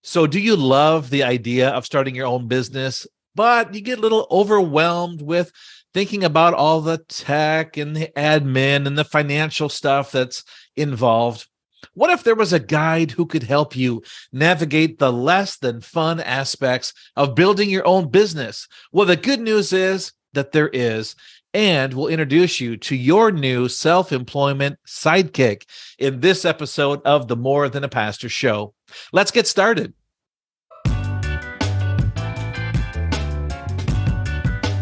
So, do you love the idea of starting your own business, but you get a little overwhelmed with thinking about all the tech and the admin and the financial stuff that's involved? What if there was a guide who could help you navigate the less than fun aspects of building your own business? Well, the good news is that there is, and we'll introduce you to your new self-employment sidekick in this episode of the More Than a Pastor Show. Let's get started.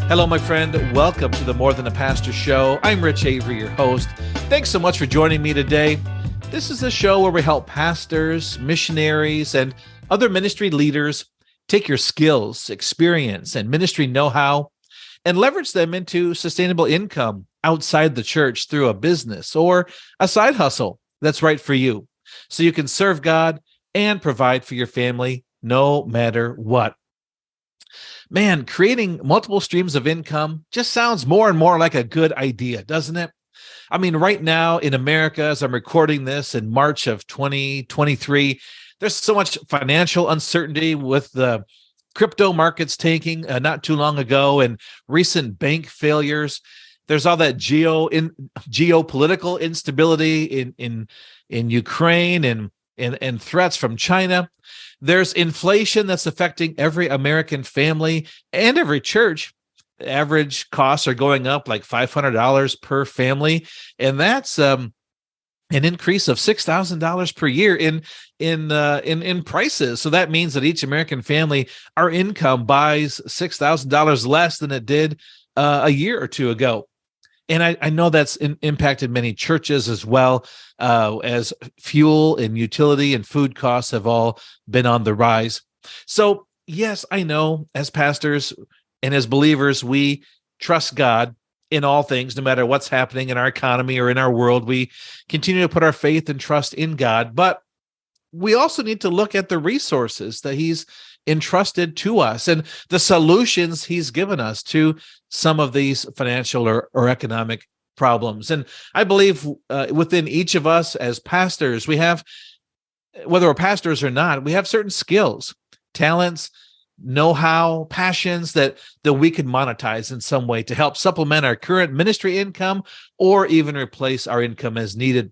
Hello, my friend. Welcome to the More Than a Pastor Show. I'm Rich Avery, your host. Thanks so much for joining me today. This is a show where we help pastors, missionaries, and other ministry leaders take your skills, experience, and ministry know-how and leverage them into sustainable income outside the church through a business or a side hustle that's right for you, so you can serve God and provide for your family no matter what. Man, creating multiple streams of income just sounds more and more like a good idea, doesn't it? I mean, right now in America, as I'm recording this in March of 2023, there's so much financial uncertainty with the crypto markets tanking not too long ago and recent bank failures. There's all that geopolitical instability in Ukraine and threats from China. There's inflation that's affecting every American family and every church. Average costs are going up like $500 per family, and that's an increase of $6,000 per year in prices. So that means that each American family, our income buys $6,000 less than it did a year or two ago. And I know that's impacted many churches as well, as fuel and utility and food costs have all been on the rise. So yes, I know as pastors and as believers, we trust God in all things, no matter what's happening in our economy or in our world. We continue to put our faith and trust in God, but we also need to look at the resources that He's entrusted to us and the solutions He's given us to some of these financial or economic problems. And I believe within each of us as pastors, we have, whether we're pastors or not, we have certain skills, talents, know-how, passions that we can monetize in some way to help supplement our current ministry income or even replace our income as needed.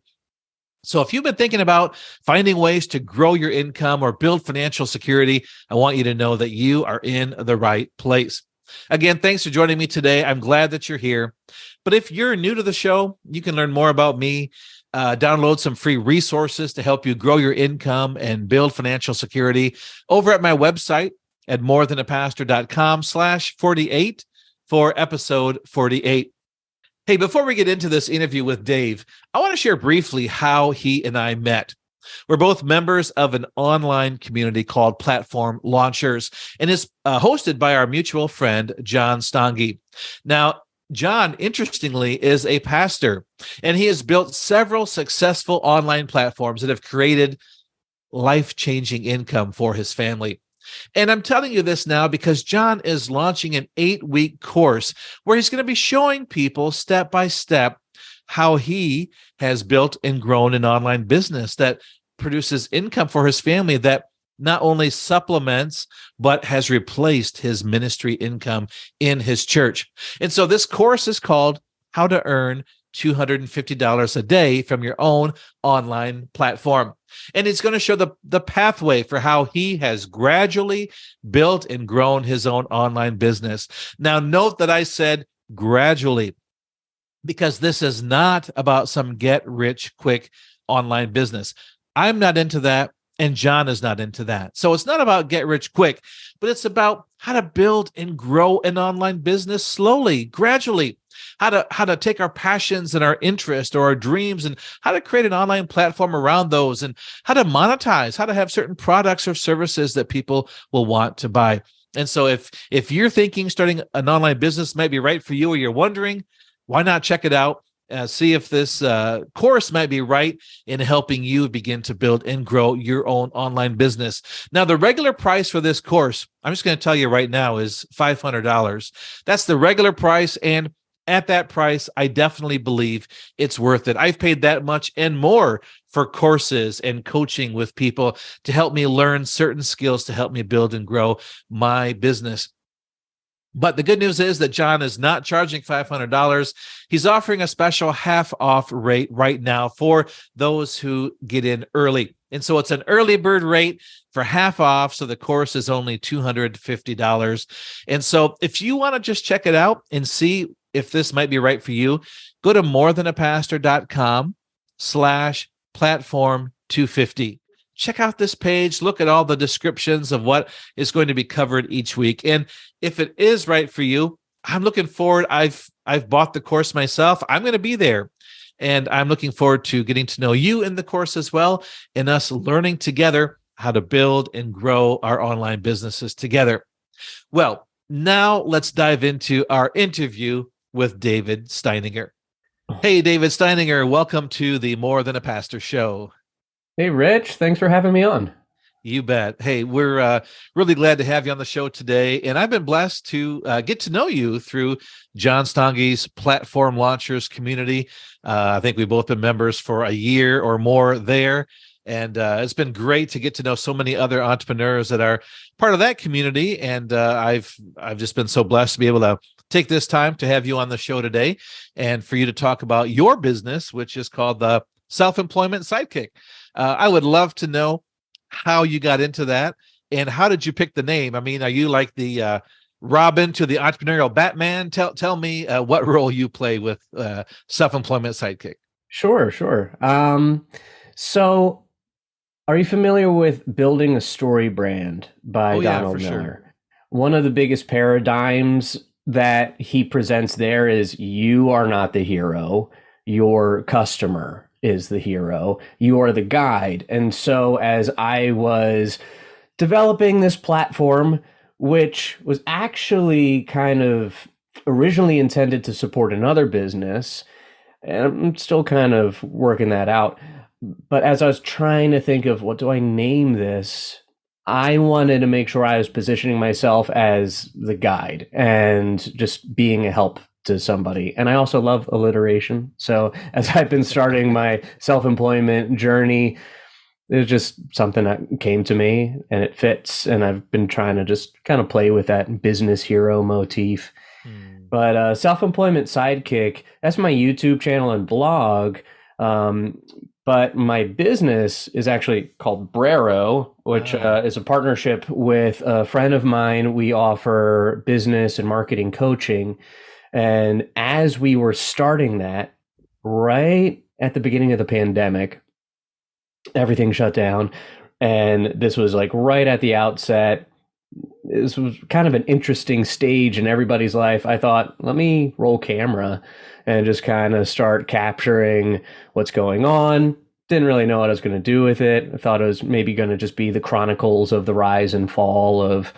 So if you've been thinking about finding ways to grow your income or build financial security, I want you to know that you are in the right place. Again, thanks for joining me today. I'm glad that you're here. But if you're new to the show, you can learn more about me, download some free resources to help you grow your income and build financial security over at my website at morethanapastor.com/48 for episode 48. Hey, before we get into this interview with Dave, I want to share briefly how he and I met. We're both members of an online community called Platform Launchers, and it's hosted by our mutual friend, John Steininger. Now, John, interestingly, is a pastor, and he has built several successful online platforms that have created life-changing income for his family. And I'm telling you this now because John is launching an 8-week course where he's going to be showing people step by step how he has built and grown an online business that produces income for his family that not only supplements, but has replaced his ministry income in his church. And so this course is called How to Earn $250 a Day from Your Own Online Platform. And it's going to show the pathway for how he has gradually built and grown his own online business. Now, note that I said gradually, because this is not about some get-rich-quick online business. I'm not into that, and John is not into that. So it's not about get-rich-quick, but it's about how to build and grow an online business slowly, gradually. How to take our passions and our interests or our dreams and how to create an online platform around those and how to monetize, how to have certain products or services that people will want to buy. And so if you're thinking starting an online business might be right for you or you're wondering, why not check it out? See if this course might be right in helping you begin to build and grow your own online business. Now, the regular price for this course, I'm just going to tell you right now, is $500. That's the regular price, and at that price, I definitely believe it's worth it. I've paid that much and more for courses and coaching with people to help me learn certain skills to help me build and grow my business. But the good news is that John is not charging $500. He's offering a special half off rate right now for those who get in early. And so it's an early bird rate for half off. So the course is only $250. And so if you want to just check it out and see if this might be right for you, go to morethanapastor.com/platform 250. Check out this page, look at all the descriptions of what is going to be covered each week. And if it is right for you, I'm looking forward. I've bought the course myself. I'm going to be there. And I'm looking forward to getting to know you in the course as well, and us learning together how to build and grow our online businesses together. Well, now let's dive into our interview with David Steininger. Hey, David Steininger, welcome to the More Than a Pastor show. Hey, Rich, thanks for having me on. You bet. Hey, we're really glad to have you on the show today. And I've been blessed to get to know you through John Stonge's Platform Launchers community. I think we've both been members for a year or more there. And it's been great to get to know so many other entrepreneurs that are part of that community. And I've just been so blessed to be able to take this time to have you on the show today and for you to talk about your business, which is called the Self Employment Sidekick. I would love to know how you got into that and how did you pick the name? I mean, are you like the Robin to the entrepreneurial Batman? Tell me what role you play with Self Employment Sidekick. Sure. So are you familiar with Building a Story Brand by Donald Miller? Sure. One of the biggest paradigms that he presents there is you are not the hero, your customer is the hero. You are the guide. And so as I was developing this platform, which was actually kind of originally intended to support another business, and I'm still kind of working that out. But as I was trying to think of what do I name this, I wanted to make sure I was positioning myself as the guide and just being a help to somebody. And I also love alliteration. So as I've been starting my self-employment journey, it was just something that came to me and it fits. And I've been trying to just kind of play with that business hero motif. But Self-Employment Sidekick, that's my YouTube channel and blog. But my business is actually called Brerro, which is a partnership with a friend of mine. We offer business and marketing coaching. And as we were starting that, right at the beginning of the pandemic, everything shut down. And this was like right at the outset. This was kind of an interesting stage in everybody's life. I thought, let me roll camera and just kind of start capturing what's going on. Didn't really know what I was going to do with it. I thought it was maybe going to just be the chronicles of the rise and fall of,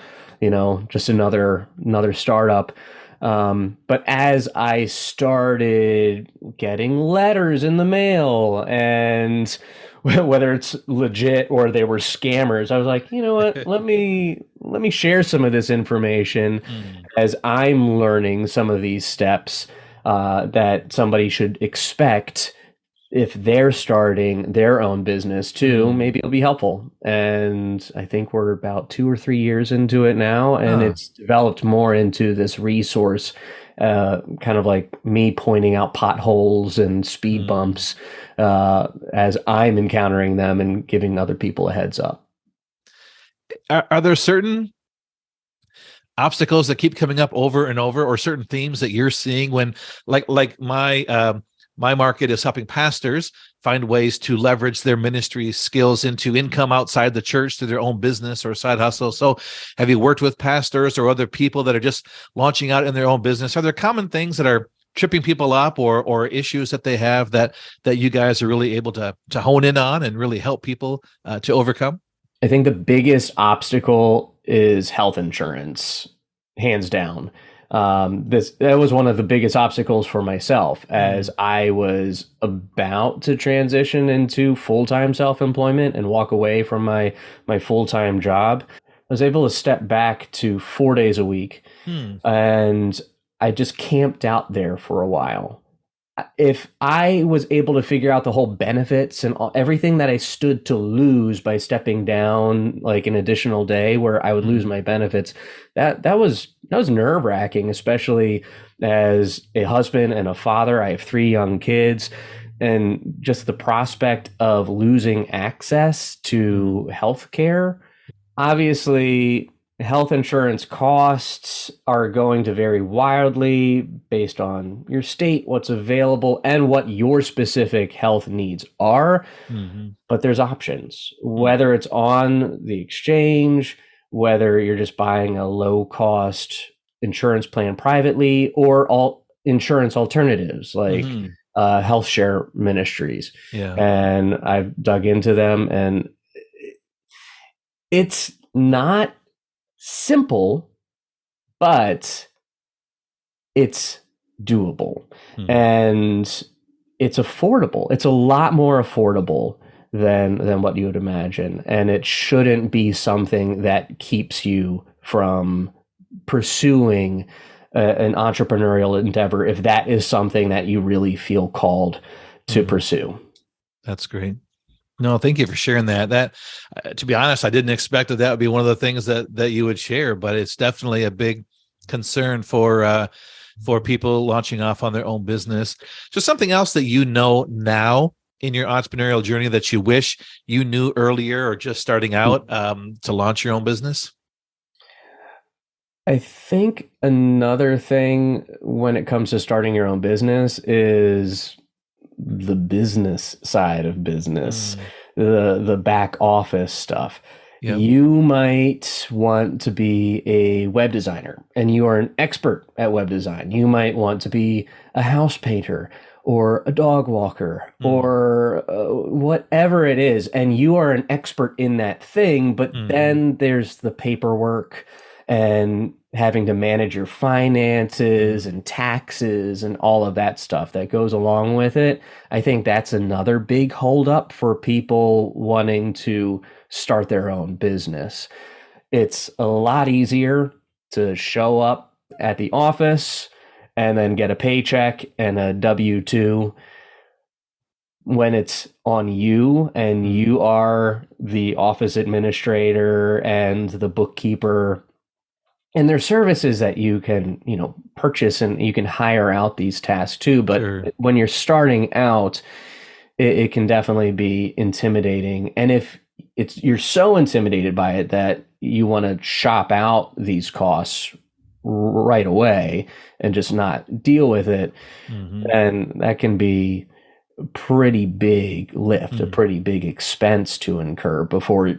just another startup. But as I started getting letters in the mail, and whether it's legit or they were scammers, I was like, you know what, let me share some of this information as I'm learning some of these steps that somebody should expect if they're starting their own business too. Maybe it'll be helpful. And I think we're about 2 or 3 years into it now, and it's developed more into this resource, kind of like me pointing out potholes and speed bumps as I'm encountering them and giving other people a heads up. Are there certain obstacles that keep coming up over and over, or certain themes that you're seeing when like my market is helping pastors find ways to leverage their ministry skills into income outside the church through their own business or side hustle. So have you worked with pastors or other people that are just launching out in their own business? Are there common things that are tripping people up or issues that they have that you guys are really able to hone in on and really help people to overcome? I think the biggest obstacle is health insurance, hands down. That was one of the biggest obstacles for myself as I was about to transition into full-time self-employment and walk away from my full-time job. I was able to step back to 4 days a week. And I just camped out there for a while. If I was able to figure out the whole benefits and everything that I stood to lose by stepping down like an additional day where I would lose my benefits, that was nerve-wracking, especially as a husband and a father. I have 3 young kids, and just the prospect of losing access to healthcare. Obviously, health insurance costs are going to vary wildly based on your state, what's available, and what your specific health needs are. Mm-hmm. But there's options, whether it's on the exchange, whether you're just buying a low cost insurance plan privately, or all insurance alternatives like health share ministries. Yeah. And I've dug into them, and it's not simple, but it's doable, and it's affordable. It's a lot more affordable than what you would imagine, and it shouldn't be something that keeps you from pursuing an entrepreneurial endeavor if that is something that you really feel called to pursue. That's great. No, thank you for sharing that. That, to be honest, I didn't expect that would be one of the things that you would share, but it's definitely a big concern for people launching off on their own business. So something else that you know now in your entrepreneurial journey that you wish you knew earlier or just starting out to launch your own business? I think another thing when it comes to starting your own business is the business side of business, the back office stuff. Yep. You might want to be a web designer and you are an expert at web design. You might want to be a house painter or a dog walker or whatever it is. And you are an expert in that thing, but then there's the paperwork and having to manage your finances and taxes and all of that stuff that goes along with it. I think that's another big holdup for people wanting to start their own business. It's a lot easier to show up at the office and then get a paycheck and a W-2 when it's on you and you are the office administrator and the bookkeeper. And there's services that you can, purchase and you can hire out these tasks too. But when you're starting out, it can definitely be intimidating. And if you're so intimidated by it that you want to shop out these costs right away and just not deal with it, then that can be a pretty big lift, a pretty big expense to incur before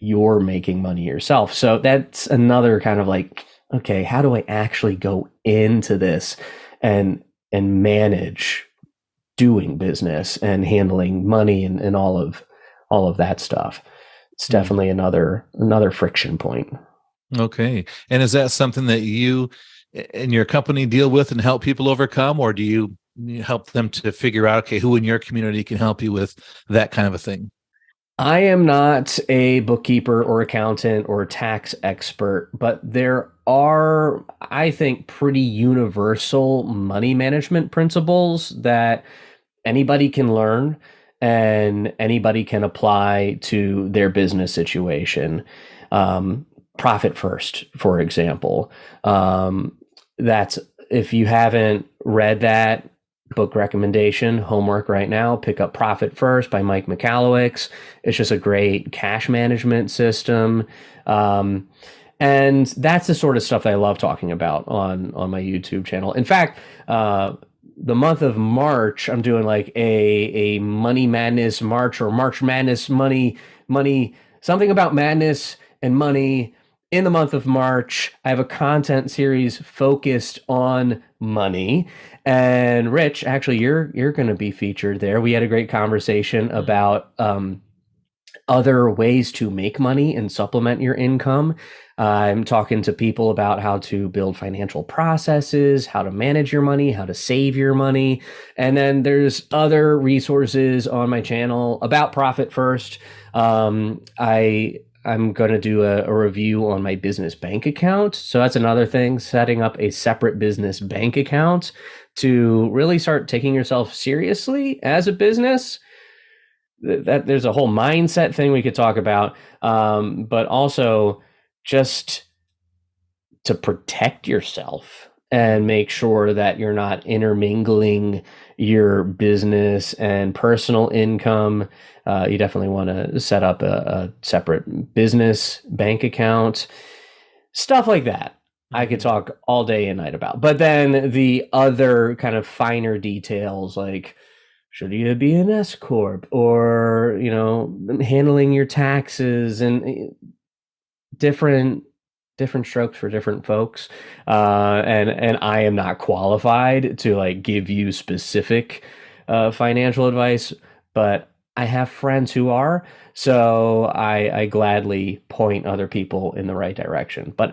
you're making money yourself. So that's another kind of like, okay, how do I actually go into this and manage doing business and handling money and all of that stuff? It's definitely another friction point. Okay. And is that something that you and your company deal with and help people overcome, or do you help them to figure out, okay, who in your community can help you with that kind of a thing? I am not a bookkeeper or accountant or tax expert, but there are, I think, pretty universal money management principles that anybody can learn and anybody can apply to their business situation. Profit first, for example. That's, if you haven't read that, book recommendation, homework right now, pick up Profit First by Mike Michalowicz. It's just a great cash management system. And that's the sort of stuff that I love talking about on my YouTube channel. In fact, the month of March, I'm doing like a Money Madness March, or March Madness money, something about madness and money. In the month of March, I have a content series focused on money. And Rich, actually, you're going to be featured there. We had a great conversation about other ways to make money and supplement your income. I'm talking to people about how to build financial processes, how to manage your money, how to save your money. And then there's other resources on my channel about Profit First. I I'm going to do a review on my business bank account. So that's another thing, setting up a separate business bank account to really start taking yourself seriously as a business. That there's a whole mindset thing we could talk about, but also just to protect yourself and make sure that you're not intermingling your business and personal income. You definitely want to set up a separate business bank account, stuff like that. I could talk all day and night about. But then the other kind of finer details, like should you be an S corp, or handling your taxes, and different strokes for different folks. And I am not qualified to like give you specific financial advice, but I have friends who are, so I gladly point other people in the right direction. But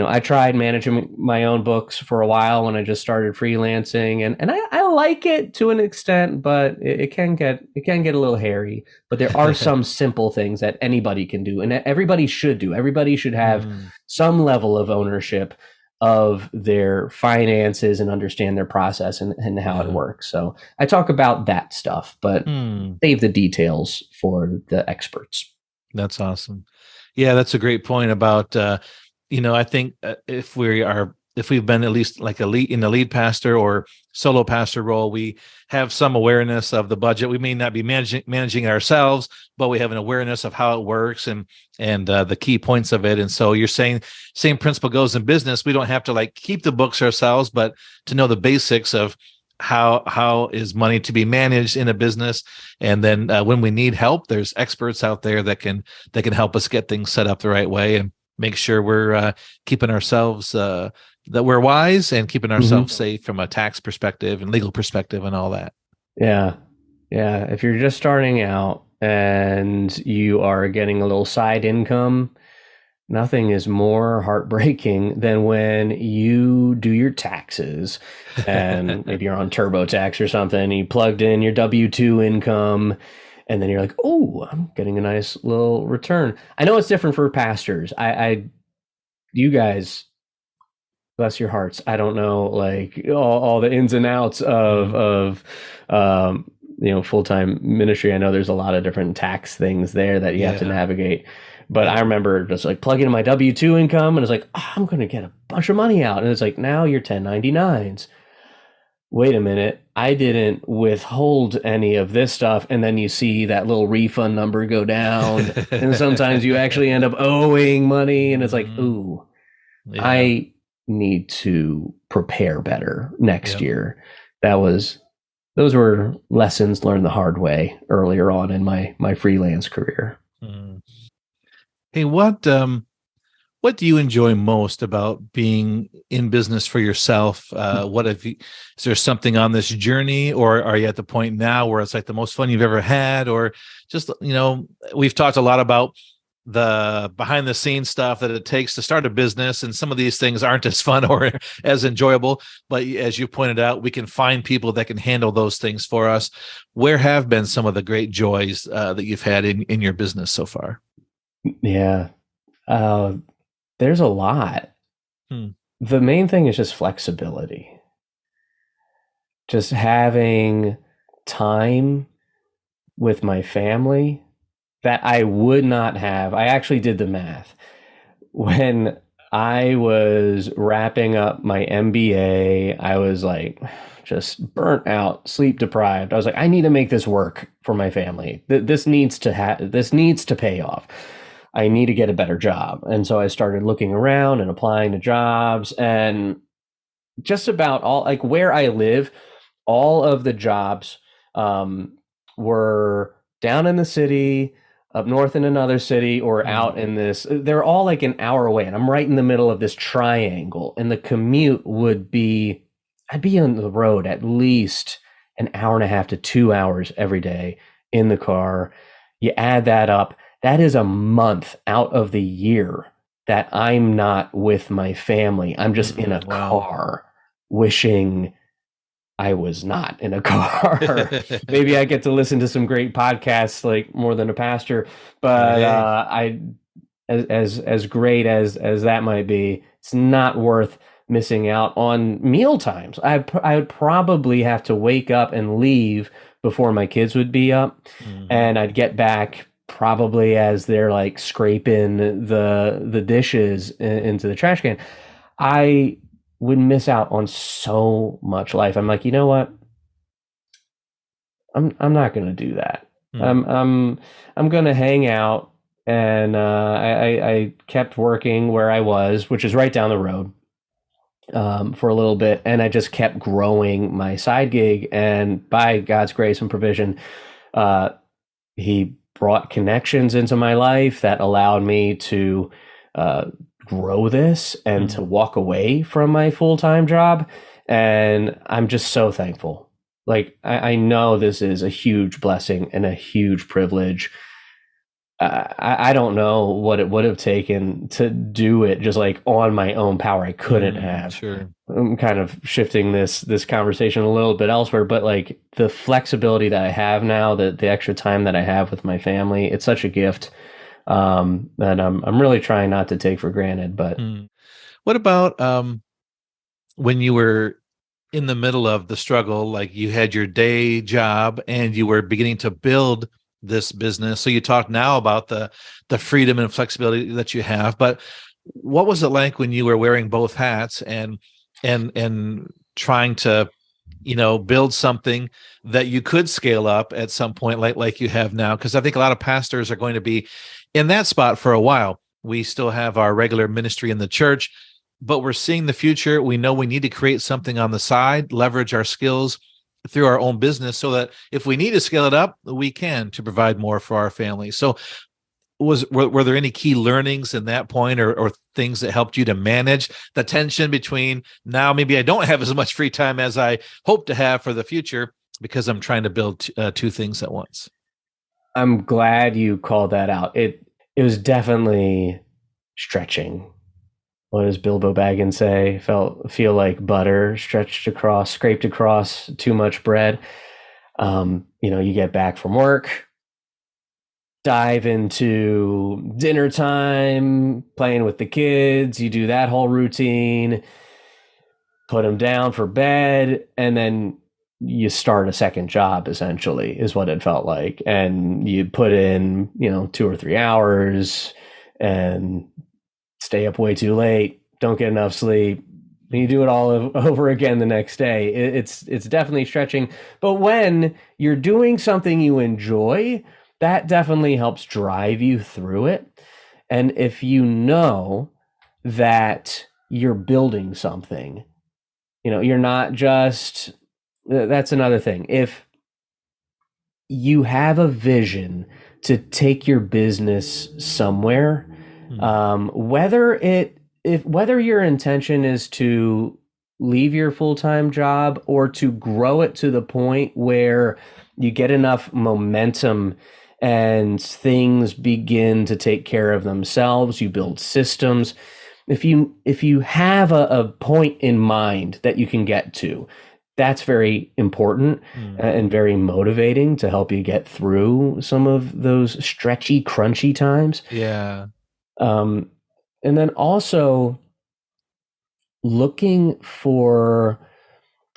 I tried managing my own books for a while when I just started freelancing, and I like it to an extent, but it can get a little hairy. But there are some simple things that anybody can do, and everybody should do. Everybody should have some level of ownership of their finances and understand their process and how it works. So I talk about that stuff, but save the details for the experts. That's awesome. Yeah, that's a great point about I think if we've been at least like a lead pastor or solo pastor role, we have some awareness of the budget. We may not be managing it ourselves, but we have an awareness of how it works and the key points of it. And so you're saying same principle goes in business. We don't have to like keep the books ourselves, but to know the basics of how is money to be managed in a business. And then when we need help, there's experts out there that can help us get things set up the right way and make sure we're keeping ourselves that we're wise and keeping ourselves safe from a tax perspective and legal perspective and all that. Yeah. If you're just starting out and you are getting a little side income, nothing is more heartbreaking than when you do your taxes and maybe you're on TurboTax or something, and you plugged in your W-2 income, and then you're like, oh, I'm getting a nice little return. I know it's different for pastors. You guys, bless your hearts. I don't know, like all the ins and outs of full-time ministry. I know there's a lot of different tax things there that you have to navigate. But I remember just like plugging in my W-2 income, and it's like, oh, I'm going to get a bunch of money out. And it's like, now you're 1099s. Wait a minute, I didn't withhold any of this stuff. And then you see that little refund number go down. And sometimes you actually end up owing money. And it's like, ooh, I need to prepare better next year. Those were lessons learned the hard way earlier on in my freelance career. Hey, what do you enjoy most about being in business for yourself? Is there something on this journey, or are you at the point now where it's like the most fun you've ever had? Or just, we've talked a lot about the behind the scenes stuff that it takes to start a business. And some of these things aren't as fun or as enjoyable, but as you pointed out, we can find people that can handle those things for us. Where have been some of the great joys that you've had in your business so far? Yeah. There's a lot. The main thing is just flexibility. Just having time with my family that I would not have. I actually did the math. When I was wrapping up my MBA, I was like just burnt out, sleep deprived. I was like, I need to make this work for my family. This needs to pay off. I need to get a better job. And so I started looking around and applying to jobs, and just about all, like where I live, all of the jobs were down in the city, up north in another city, or out in this. They're all like an hour away, and I'm right in the middle of this triangle. And the commute would be, I'd be on the road at least an hour and a half to 2 hours every day in the car. You add that up, that is a month out of the year that I'm not with my family. I'm just in a car wishing I was not in a car. Maybe I get to listen to some great podcasts, like More Than a Pastor, but as great as that might be, it's not worth missing out on meal times. I would probably have to wake up and leave before my kids would be up, Hmm. and I'd get back probably as they're like scraping the dishes into the trash can. I would miss out on so much life. I'm like, you know what? I'm not going to do that. Hmm. I'm going to hang out, and I kept working where I was, which is right down the road, for a little bit, and I just kept growing my side gig. And by God's grace and provision, uh, He brought connections into my life that allowed me to uh, grow this and to Hmm. walk away from my full time job. And I'm just so thankful. Like, I know this is a huge blessing and a huge privilege. I don't know what it would have taken to do it just like on my own power. I couldn't have. Sure. I'm kind of shifting this conversation a little bit elsewhere, but like the flexibility that I have now, the extra time that I have with my family, it's such a gift. And I'm really trying not to take for granted. But Hmm. What about when you were in the middle of the struggle, like you had your day job and you were beginning to build this business? So you talk now about the freedom and flexibility that you have, but what was it like when you were wearing both hats and trying to, build something that you could scale up at some point, like you have now? Because I think a lot of pastors are going to be in that spot for a while. We still have our regular ministry in the church, but we're seeing the future. We know we need to create something on the side, leverage our skills through our own business so that if we need to scale it up, we can, to provide more for our family. So were there any key learnings in that point, or things that helped you to manage the tension between, now maybe I don't have as much free time as I hope to have for the future because I'm trying to build two things at once? I'm glad you called that out. It was definitely stretching. What does Bilbo Baggins say? Feel like butter scraped across too much bread. You get back from work, dive into dinner time, playing with the kids. You do that whole routine, put them down for bed, and then you start a second job, essentially, is what it felt like. And you put in, 2 or 3 hours and stay up way too late, don't get enough sleep. And you do it all over again the next day. It's definitely stretching. But when you're doing something you enjoy, that definitely helps drive you through it. And if you know that you're building something, you're not just, that's another thing. If you have a vision to take your business somewhere, Hmm. whether your intention is to leave your full-time job or to grow it to the point where you get enough momentum and things begin to take care of themselves, you build systems. If you have a point in mind that you can get to, that's very important Hmm. and very motivating to help you get through some of those stretchy, crunchy times. Yeah. Um, and then also looking for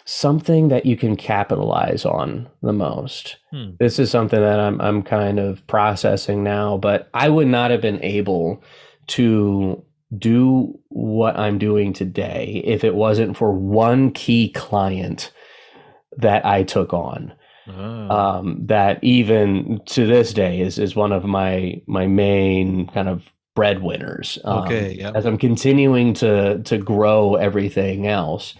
something that you can capitalize on the most. Hmm. This is something that I'm kind of processing now, but I would not have been able to do what I'm doing today if it wasn't for one key client that I took on. Oh. That even to this day is one of my main kind of breadwinners. Okay. Yep. As I'm continuing to grow everything else,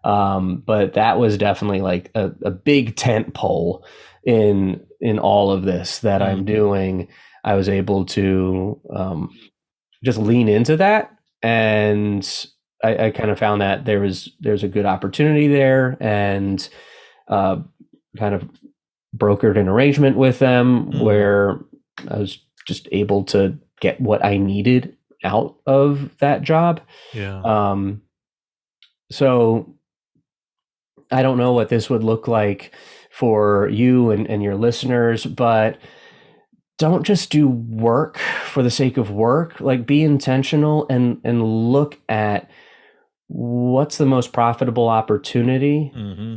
but that was definitely like a big tent pole in all of this that I'm Hmm. doing. I was able to just lean into that, and I kind of found that there's a good opportunity there, and uh, kind of brokered an arrangement with them Hmm. where I was just able to get what I needed out of that job. Yeah. Um, so I don't know what this would look like for you and your listeners, but don't just do work for the sake of work. Like, be intentional and look at what's the most profitable opportunity Hmm.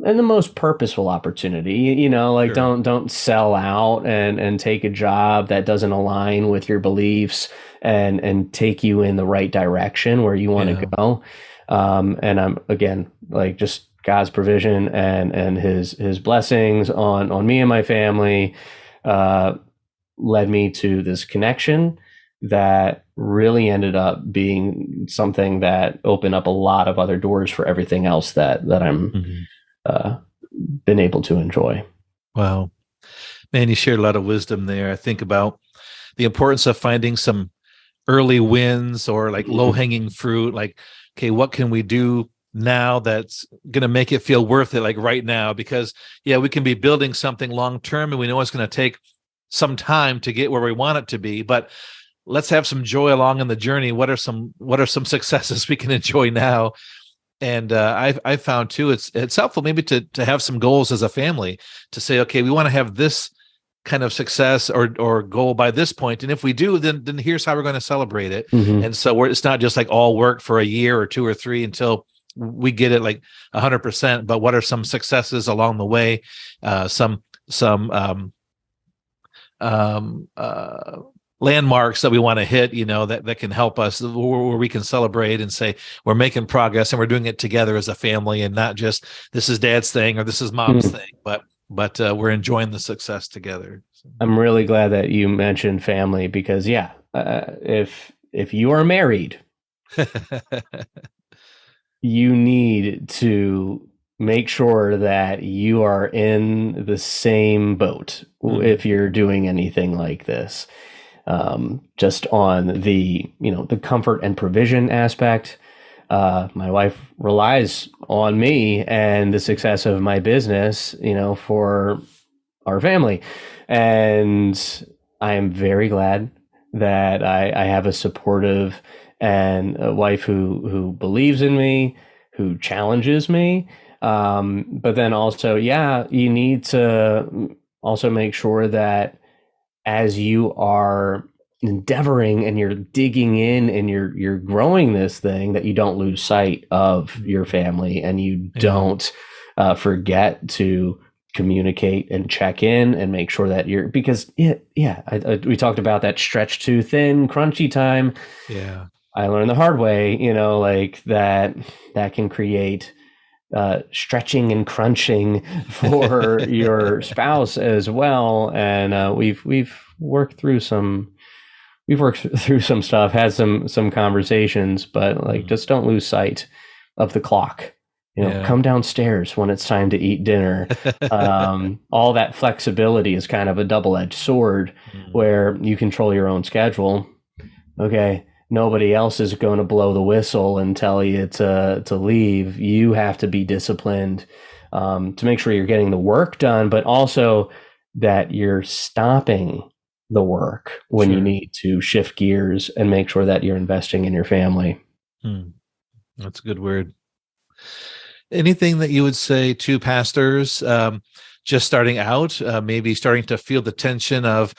and the most purposeful opportunity. Like, Sure. don't sell out and take a job that doesn't align with your beliefs and take you in the right direction where you want to Yeah. go. And I'm, again, like, just God's provision and his blessings on me and my family uh led me to this connection that really ended up being something that opened up a lot of other doors for everything else that I'm Hmm. uh, been able to enjoy. Wow. Man, you shared a lot of wisdom there. I think about the importance of finding some early wins or like low Mhm. hanging fruit. Like, okay, what can we do now that's going to make it feel worth it, like right now? Because, yeah, we can be building something long term and we know it's going to take some time to get where we want it to be. But let's have some joy along in the journey. What are some successes we can enjoy now? And I found too, it's helpful maybe to have some goals as a family, to say, okay, we want to have this kind of success or goal by this point, and if we do, then here's how we're going to celebrate it. Mhm. And so it's not just like all work for a year or two or three until we get it like 100%, but what are some successes along the way, some um, uh, landmarks that we want to hit, that can help us, where we can celebrate and say we're making progress and we're doing it together as a family, and not just this is dad's thing or this is mom's Mhm. thing, but we're enjoying the success together. I'm really glad that you mentioned family because, yeah, if you are married, you need to make sure that you are in the same boat Mm, if you're doing anything like this. Just on the comfort and provision aspect. My wife relies on me and the success of my business, for our family. And I am very glad that I have a supportive and a wife who believes in me, who challenges me. But then also, yeah, you need to also make sure that as you are endeavoring and you're digging in and you're growing this thing, that you don't lose sight of your family and you yeah. don't forget to communicate and check in and make sure that you're, because we talked about that stretch too thin crunchy time. Yeah. I learned the hard way, like that can create stretching and crunching for your spouse as well. And we've worked through some stuff, had some conversations, but like, Mm, just don't lose sight of the clock. yeah. Come downstairs when it's time to eat dinner. All that flexibility is kind of a double-edged sword Mm, where you control your own schedule. Okay, nobody else is going to blow the whistle and tell you to leave. You have to be disciplined to make sure you're getting the work done, but also that you're stopping the work when you sure. need to shift gears and make sure that you're investing in your family. Mm, that's a good word. Anything that you would say to pastors, just starting out, maybe starting to feel the tension of,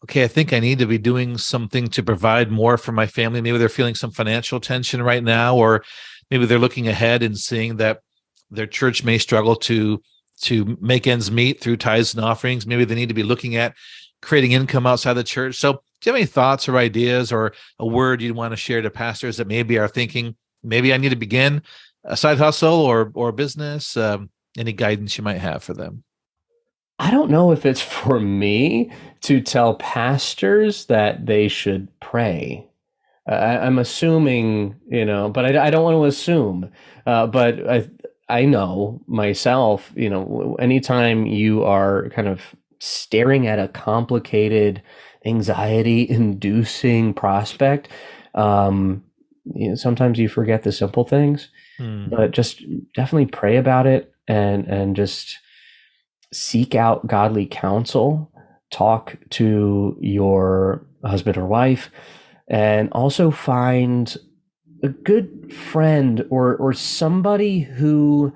okay, I think I need to be doing something to provide more for my family. Maybe they're feeling some financial tension right now, or maybe they're looking ahead and seeing that their church may struggle to make ends meet through tithes and offerings. Maybe they need to be looking at creating income outside the church. So, do you have any thoughts or ideas or a word you'd want to share to pastors that maybe are thinking, maybe I need to begin a side hustle or business? Any guidance you might have for them? I don't know if it's for me to tell pastors that they should pray. I'm assuming, but I don't want to assume. But I know myself, anytime you are kind of staring at a complicated, anxiety-inducing prospect, sometimes you forget the simple things. Hmm, But just definitely pray about it and just seek out godly counsel. Talk to your husband or wife, and also find a good friend or somebody who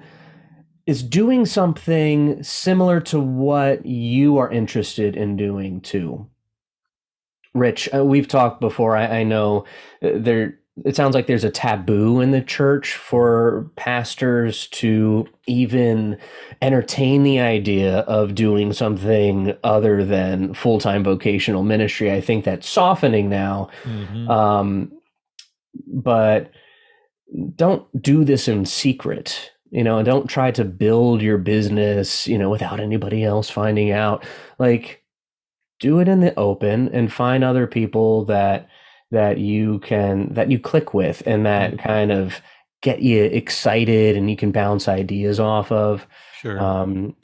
is doing something similar to what you are interested in doing too. Rich, we've talked before. I know there. It sounds like there's a taboo in the church for pastors to even entertain the idea of doing something other than full-time vocational ministry. I think that's softening now. Mm-hmm. But don't do this in secret. Don't try to build your business, without anybody else finding out. Like, do it in the open and find other people that you click with and that kind of get you excited and you can bounce ideas off of. Sure.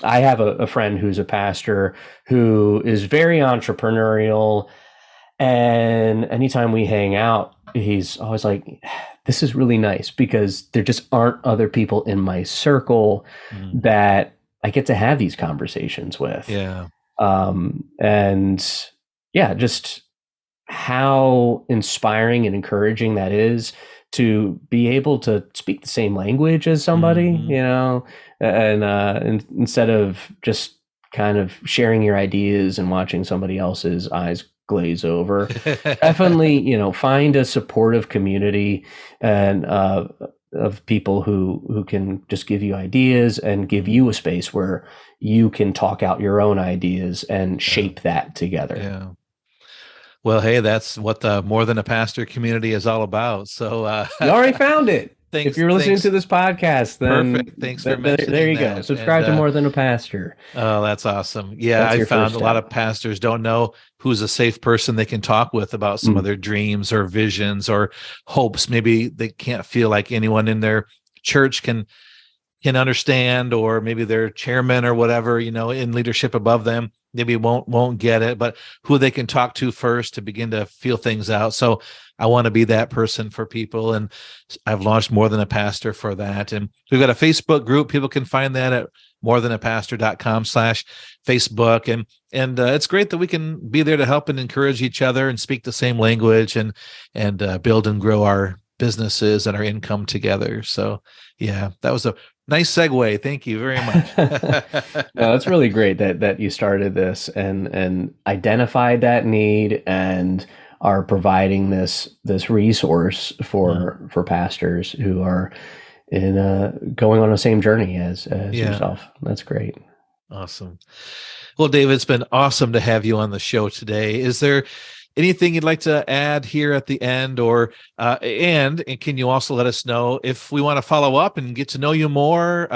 I have a friend who's a pastor who is very entrepreneurial, and anytime we hang out, he's always like, this is really nice because there just aren't other people in my circle that I get to have these conversations with. Yeah. And yeah, just how inspiring and encouraging that is to be able to speak the same language as somebody, and instead of just kind of sharing your ideas and watching somebody else's eyes glaze over, definitely, find a supportive community and of people who can just give you ideas and give you a space where you can talk out your own ideas and shape that together. Yeah. Well, hey, that's what the More Than a Pastor community is all about. So you already found it. Thanks, if you're listening to this podcast, then perfect. Thanks for mentioning there you that. go. Subscribe to More Than a Pastor. Oh, that's awesome. Yeah, I found a lot of pastors don't know who's a safe person they can talk with about some of their dreams or visions or hopes. Maybe they can't feel like anyone in their church can understand, or maybe their chairman or whatever, in leadership above them, maybe won't get it, but who they can talk to first to begin to feel things out. So I want to be that person for people. And I've launched More Than a Pastor for that. And we've got a Facebook group. People can find that at morethanapastor.com/Facebook. And it's great that we can be there to help and encourage each other and speak the same language and build and grow our businesses and our income together. So yeah, that was a nice segue. Thank you very much. No, that's really great that you started this and identified that need and are providing this resource for pastors who are going on the same journey as yourself. That's great. Awesome. Well, David, it's been awesome to have you on the show today. Is there anything you'd like to add here at the end, or and can you also let us know if we want to follow up and get to know you more,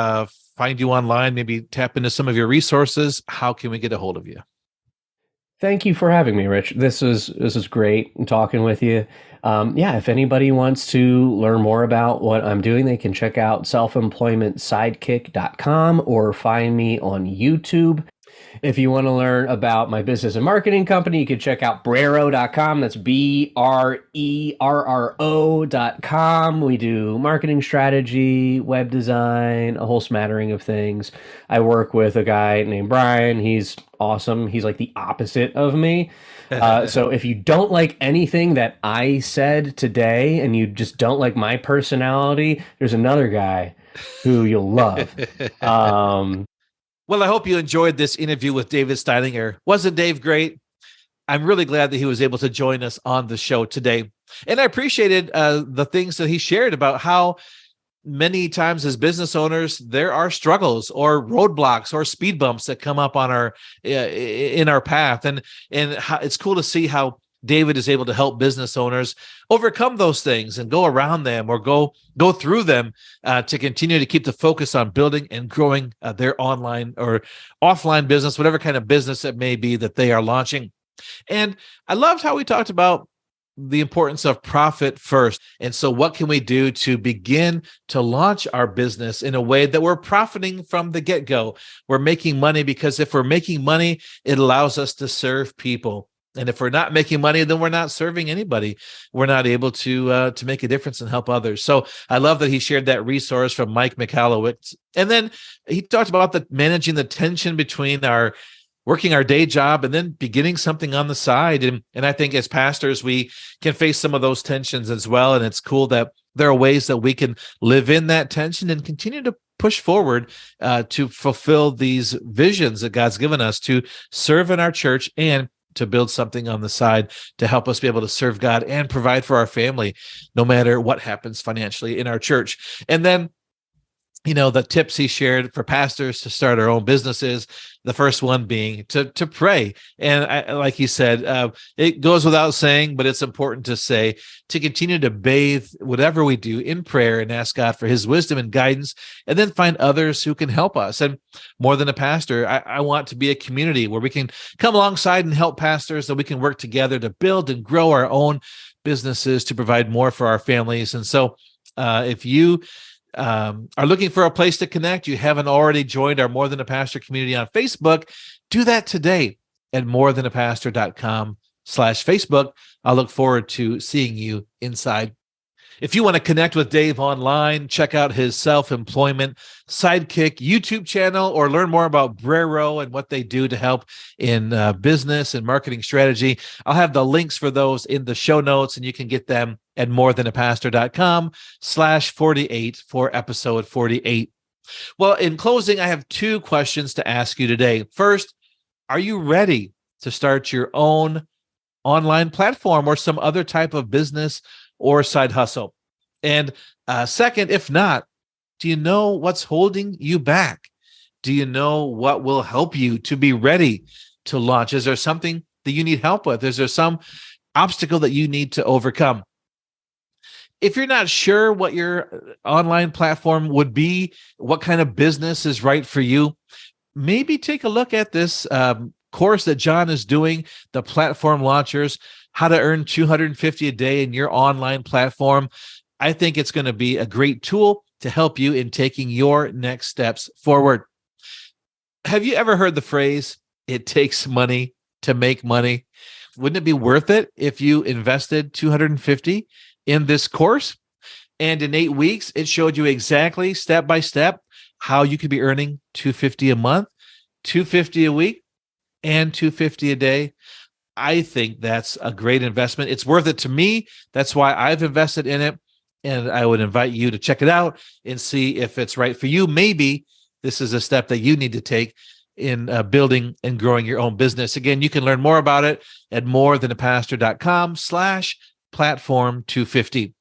find you online, maybe tap into some of your resources? How can we get a hold of you? Thank you for having me, Rich. This is great talking with you. If anybody wants to learn more about what I'm doing, they can check out selfemploymentsidekick.com or find me on YouTube. If you want to learn about my business and marketing company, you can check out Brerro.com. That's BRERRO.com. We do marketing strategy, web design, a whole smattering of things. I work with a guy named Brian. He's awesome. He's like the opposite of me. So if you don't like anything that I said today and you just don't like my personality, there's another guy who you'll love. Well, I hope you enjoyed this interview with David Steininger. Wasn't Dave great? I'm really glad that he was able to join us on the show today. And I appreciated the things that he shared about how many times as business owners, there are struggles or roadblocks or speed bumps that come up on in our path. And how, it's cool to see how David is able to help business owners overcome those things and go around them or go through them to continue to keep the focus on building and growing their online or offline business, whatever kind of business it may be that they are launching. And I loved how we talked about the importance of profit first. And so what can we do to begin to launch our business in a way that we're profiting from the get-go? We're making money because if we're making money, it allows us to serve people. And if we're not making money, then we're not serving anybody. We're not able to make a difference and help others. So I love that he shared that resource from Mike Michalowicz. And then he talked about managing the tension between working our day job and then beginning something on the side. And I think as pastors, we can face some of those tensions as well. And it's cool that there are ways that we can live in that tension and continue to push forward to fulfill these visions that God's given us to serve in our church and to build something on the side to help us be able to serve God and provide for our family, no matter what happens financially in our church. And then, the tips he shared for pastors to start our own businesses, the first one being to pray. And like he said, it goes without saying, but it's important to say, to continue to bathe whatever we do in prayer and ask God for his wisdom and guidance, and then find others who can help us. And more than a pastor, I want to be a community where we can come alongside and help pastors, that we can work together to build and grow our own businesses to provide more for our families. And so if you are looking for a place to connect, you haven't already joined our More Than a Pastor community on Facebook, do that today at morethanapastor.com/Facebook. I look forward to seeing you inside. If you want to connect with Dave online, check out his Self Employment Sidekick YouTube channel, or learn more about Brerro and what they do to help in business and marketing strategy. I'll have the links for those in the show notes, and you can get them at morethanapastor.com/48 for episode 48. Well, in closing, I have 2 questions to ask you today. First, are you ready to start your own online platform or some other type of business or side hustle? And second, if not, do you know what's holding you back? Do you know what will help you to be ready to launch? Is there something that you need help with? Is there some obstacle that you need to overcome? If you're not sure what your online platform would be, what kind of business is right for you, maybe take a look at this course that John is doing, the Platform Launchers, how to earn $250 a day in your online platform. I think it's going to be a great tool to help you in taking your next steps forward. Have you ever heard the phrase, it takes money to make money? Wouldn't it be worth it if you invested $250 in this course? And in 8 weeks, it showed you exactly step by step how you could be earning $250 a month, $250 a week, and $250 a day. I think that's a great investment. It's worth it to me. That's why I've invested in it. And I would invite you to check it out and see if it's right for you. Maybe this is a step that you need to take in building and growing your own business. Again, you can learn more about it at morethanapastor.com/platform250.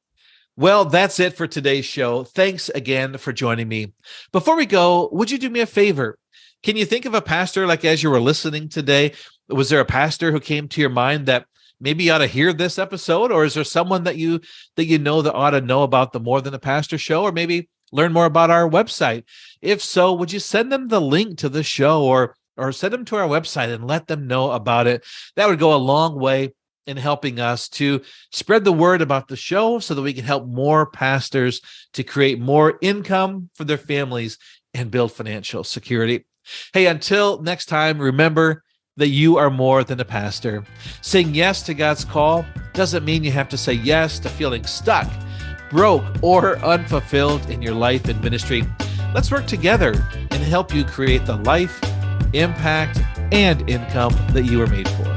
Well, that's it for today's show. Thanks again for joining me. Before we go, would you do me a favor? Can you think of a pastor, like as you were listening today, was there a pastor who came to your mind that maybe you ought to hear this episode? Or is there someone that you know that ought to know about the More Than a Pastor show, or maybe learn more about our website? If so, would you send them the link to the show, or send them to our website and let them know about it? That would go a long way in helping us to spread the word about the show so that we can help more pastors to create more income for their families and build financial security. Hey, until next time, remember that you are more than a pastor. Saying yes to God's call doesn't mean you have to say yes to feeling stuck, broke, or unfulfilled in your life and ministry. Let's work together and help you create the life, impact, and income that you were made for.